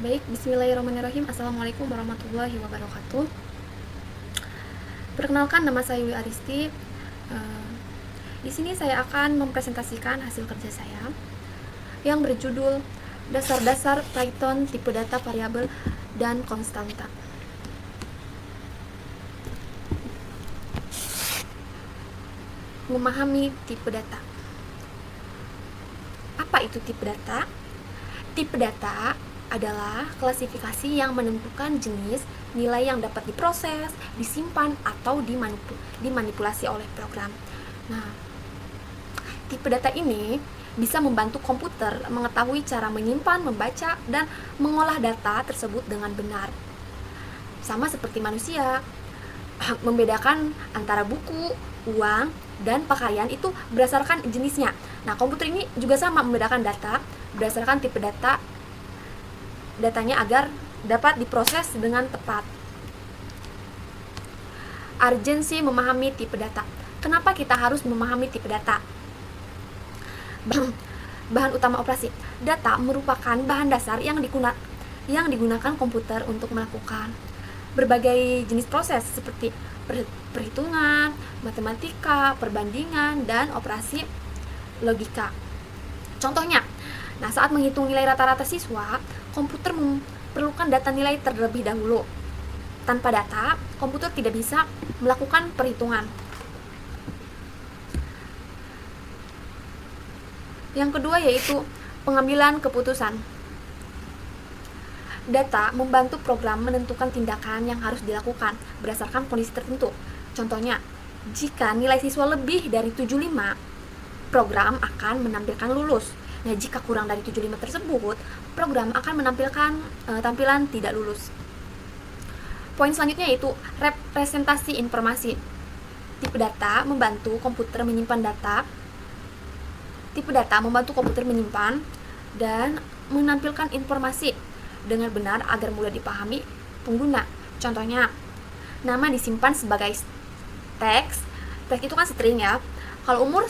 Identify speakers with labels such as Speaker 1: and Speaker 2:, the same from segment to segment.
Speaker 1: Baik, bismillahirrahmanirrahim. Assalamualaikum warahmatullahi wabarakatuh. Perkenalkan, nama saya Wi Aristi. Di sini saya akan mempresentasikan hasil kerja saya yang berjudul Dasar-dasar Python tipe data variabel dan konstanta. Memahami tipe data. Apa itu tipe data? Tipe data adalah klasifikasi yang menentukan jenis nilai yang dapat diproses, disimpan, atau dimanipulasi oleh program. Nah, tipe data ini bisa membantu komputer mengetahui cara menyimpan, membaca, dan mengolah data tersebut dengan benar. Sama seperti manusia, membedakan antara buku, uang, dan pakaian itu berdasarkan jenisnya. Nah, komputer ini juga sama membedakan data berdasarkan tipe datanya agar dapat diproses dengan tepat. Urgensi memahami tipe data. Kenapa kita harus memahami tipe data? Bahan utama operasi. Data merupakan bahan dasar yang digunakan komputer untuk melakukan berbagai jenis proses seperti perhitungan, matematika, perbandingan, dan operasi logika. Contohnya, saat menghitung nilai rata-rata siswa, komputer memerlukan data nilai terlebih dahulu. Tanpa data, komputer tidak bisa melakukan perhitungan. Yang kedua yaitu pengambilan keputusan. Data membantu program menentukan tindakan yang harus dilakukan berdasarkan kondisi tertentu. Contohnya, jika nilai siswa lebih dari 75, program akan menampilkan lulus. Nah, jika kurang dari 75 tersebut, program akan menampilkan tampilan tidak lulus. Poin selanjutnya yaitu representasi informasi. Tipe data membantu komputer menyimpan data. Tipe data membantu komputer menyimpan dan menampilkan informasi dengan benar agar mudah dipahami pengguna. Contohnya, nama disimpan sebagai teks. Teks itu kan string ya. Kalau umur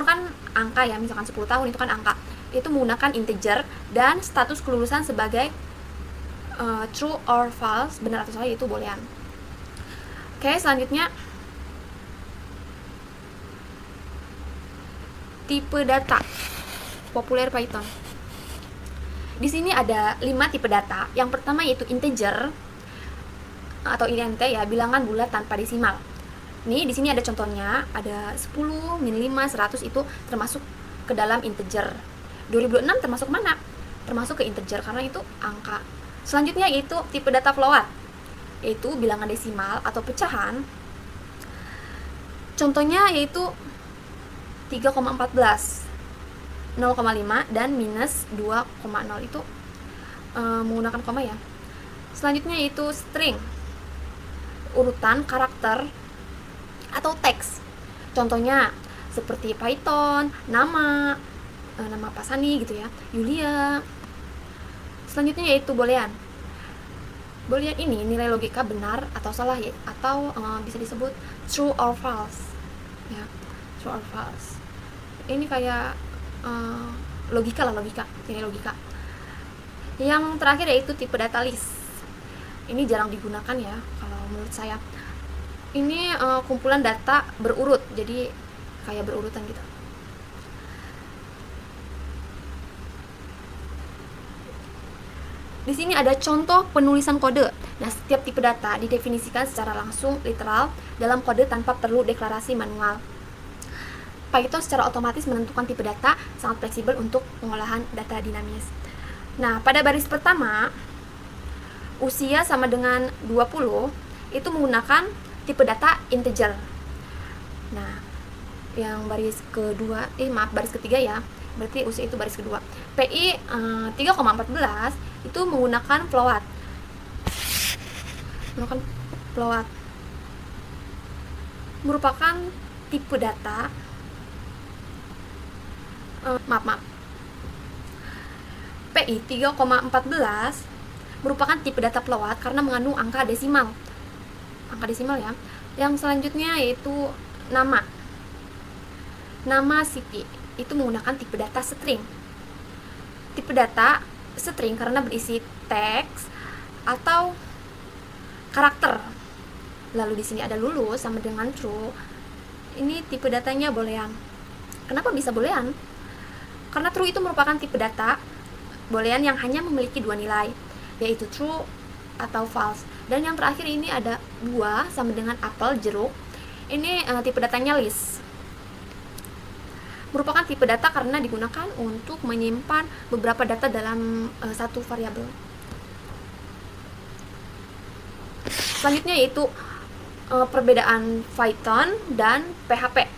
Speaker 1: kan angka ya, misalkan 10 tahun itu kan angka. Itu menggunakan integer dan status kelulusan sebagai true or false, benar atau salah, itu boolean. Oke, selanjutnya tipe data populer Python. Di sini ada 5 tipe data. Yang pertama yaitu integer atau int ya, bilangan bulat tanpa desimal. Nih, di sini ada contohnya, ada 10, min 5, 100 itu termasuk ke dalam integer. 2006 termasuk mana? Termasuk ke integer karena itu angka. Selanjutnya yaitu tipe data float, yaitu bilangan desimal atau pecahan. Contohnya yaitu 3,14, 0,5 dan minus 2,0 itu menggunakan koma ya. Selanjutnya yaitu string, urutan karakter atau teks. Contohnya seperti Python, nama Pasani gitu ya, Yulia. Selanjutnya yaitu boolean. Boolean ini nilai logika benar atau salah ya, atau bisa disebut true or false. Ya, true or false. Ini kayak logika, nilai logika. Yang terakhir yaitu tipe data list. Ini jarang digunakan ya kalau menurut saya. Ini kumpulan data berurut, jadi kayak berurutan gitu. Di sini ada contoh penulisan kode. Nah, setiap tipe data didefinisikan secara langsung, literal, dalam kode tanpa perlu deklarasi manual. Python secara otomatis menentukan tipe data, sangat fleksibel untuk pengolahan data dinamis. Nah, pada baris pertama, usia sama dengan 20, itu menggunakan tipe data integer. Nah, yang baris ketiga ya, berarti usia itu baris kedua. PI 3,14 itu menggunakan float. Merupakan tipe data PI 3,14 merupakan tipe data float karena mengandung angka desimal ya. Yang selanjutnya yaitu nama CP itu menggunakan tipe data string. Tipe data string karena berisi teks atau karakter. Lalu di sini ada lulus sama dengan true. Ini tipe datanya boolean. Kenapa bisa boolean? Karena true itu merupakan tipe data boolean yang hanya memiliki dua nilai, yaitu true atau false. Dan yang terakhir ini ada buah sama dengan apel, jeruk. Ini tipe datanya list. Merupakan tipe data karena digunakan untuk menyimpan beberapa data dalam satu variabel. Selanjutnya yaitu perbedaan Python dan PHP.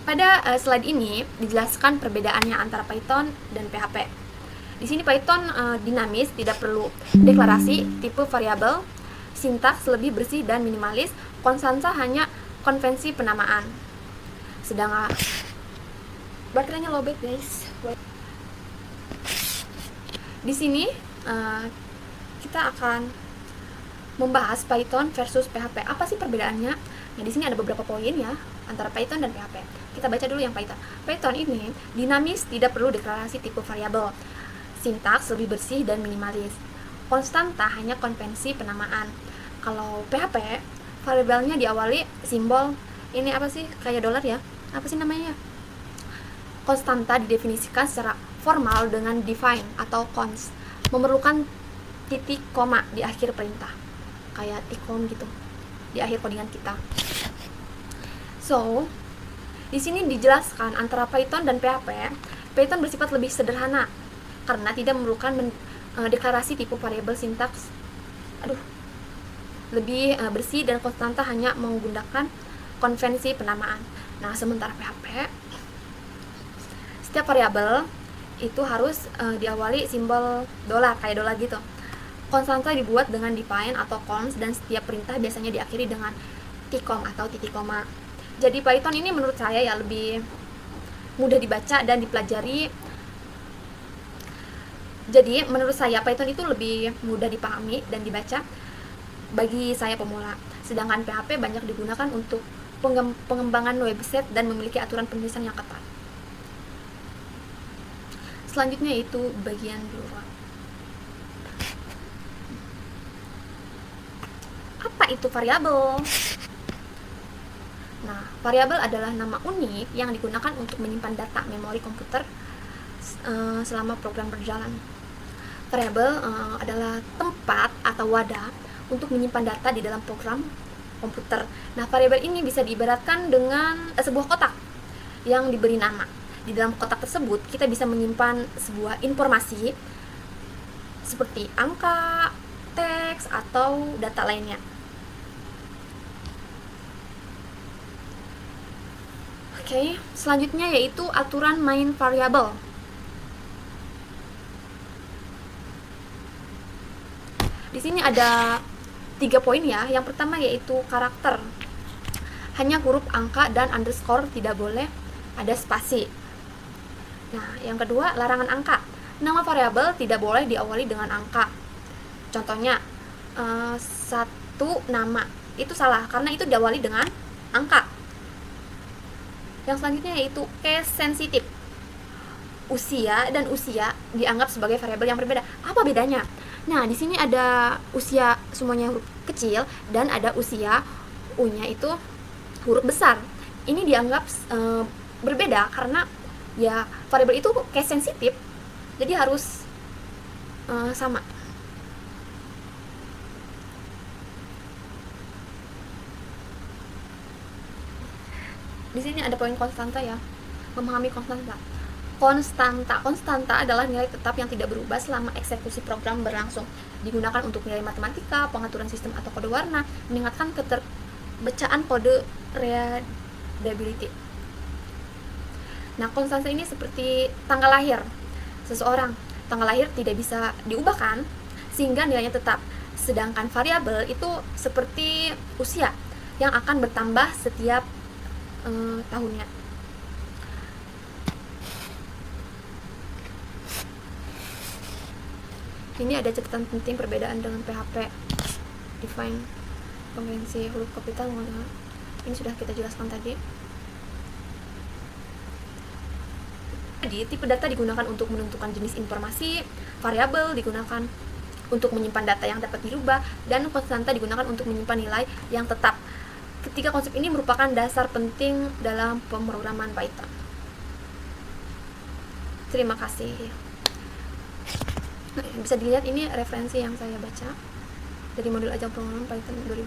Speaker 1: Pada slide ini dijelaskan perbedaannya antara Python dan PHP. Di sini Python dinamis, tidak perlu deklarasi, tipe variabel, sintaks lebih bersih dan minimalis, konstansa hanya konvensi penamaan. Sedangkan baterainya lowbat guys. Di sini kita akan membahas Python versus PHP. Apa sih perbedaannya? Nah, di sini ada beberapa poin ya antara Python dan PHP. Kita baca dulu yang Python. Python ini dinamis, tidak perlu deklarasi tipe variabel. Sintaks lebih bersih dan minimalis. Konstanta hanya konvensi penamaan. Kalau PHP, variabelnya diawali simbol ini apa sih? Kayak dolar ya? Apa sih namanya? Konstanta didefinisikan secara formal dengan define atau const. Memerlukan titik koma di akhir perintah. Kayak tikom gitu. Di akhir codingan kita. So, di sini dijelaskan antara Python dan PHP. Python bersifat lebih sederhana karena tidak memerlukan deklarasi tipe variabel sintaks. Lebih bersih dan konstanta hanya menggunakan konvensi penamaan. Nah, sementara PHP setiap variabel itu harus diawali simbol dolar, kayak dolar gitu. Konstanta dibuat dengan define atau const dan setiap perintah biasanya diakhiri dengan tikom atau titik koma. Jadi Python ini menurut saya ya lebih mudah dibaca dan dipelajari. Jadi menurut saya Python itu lebih mudah dipahami dan dibaca bagi saya pemula. Sedangkan PHP banyak digunakan untuk pengembangan website dan memiliki aturan penulisan yang ketat. Selanjutnya itu bagian luar. Apa itu variabel? Nah, variabel adalah nama unik yang digunakan untuk menyimpan data memori komputer selama program berjalan. Variabel adalah tempat atau wadah untuk menyimpan data di dalam program komputer. Nah, variabel ini bisa diibaratkan dengan sebuah kotak yang diberi nama. Di dalam kotak tersebut, kita bisa menyimpan sebuah informasi seperti angka, teks, atau data lainnya. Oke, selanjutnya yaitu aturan main variabel. Di sini ada 3 poin ya. Yang pertama yaitu karakter. Hanya huruf angka dan underscore, tidak boleh ada spasi. Nah, yang kedua larangan angka. Nama variabel tidak boleh diawali dengan angka. Contohnya satu nama itu salah karena itu diawali dengan angka. Yang selanjutnya yaitu case sensitif. Usia dan usia dianggap sebagai variabel yang berbeda. Apa bedanya? Nah, di sini ada usia semuanya huruf kecil dan ada usia U-nya itu huruf besar. Ini dianggap berbeda karena ya variabel itu case sensitif. Jadi harus sama. Di sini ada poin konstanta ya. Memahami konstanta. Konstanta adalah nilai tetap yang tidak berubah selama eksekusi program berlangsung. Digunakan untuk nilai matematika, pengaturan sistem atau kode warna, meningkatkan keterbacaan kode readability. Nah, konstanta ini seperti tanggal lahir seseorang. Tanggal lahir tidak bisa diubahkan sehingga nilainya tetap. Sedangkan variabel itu seperti usia yang akan bertambah setiap tahunnya. Ini ada catatan penting perbedaan dengan PHP. Define, konvensi huruf kapital, ini sudah kita jelaskan tadi. Jadi, tipe data digunakan untuk menentukan jenis informasi, variabel digunakan untuk menyimpan data yang dapat dirubah, dan konstanta digunakan untuk menyimpan nilai yang tetap. Ketiga konsep ini merupakan dasar penting dalam pemrograman Python. Terima kasih. Bisa dilihat ini referensi yang saya baca dari modul ajang pemrograman Python 2000.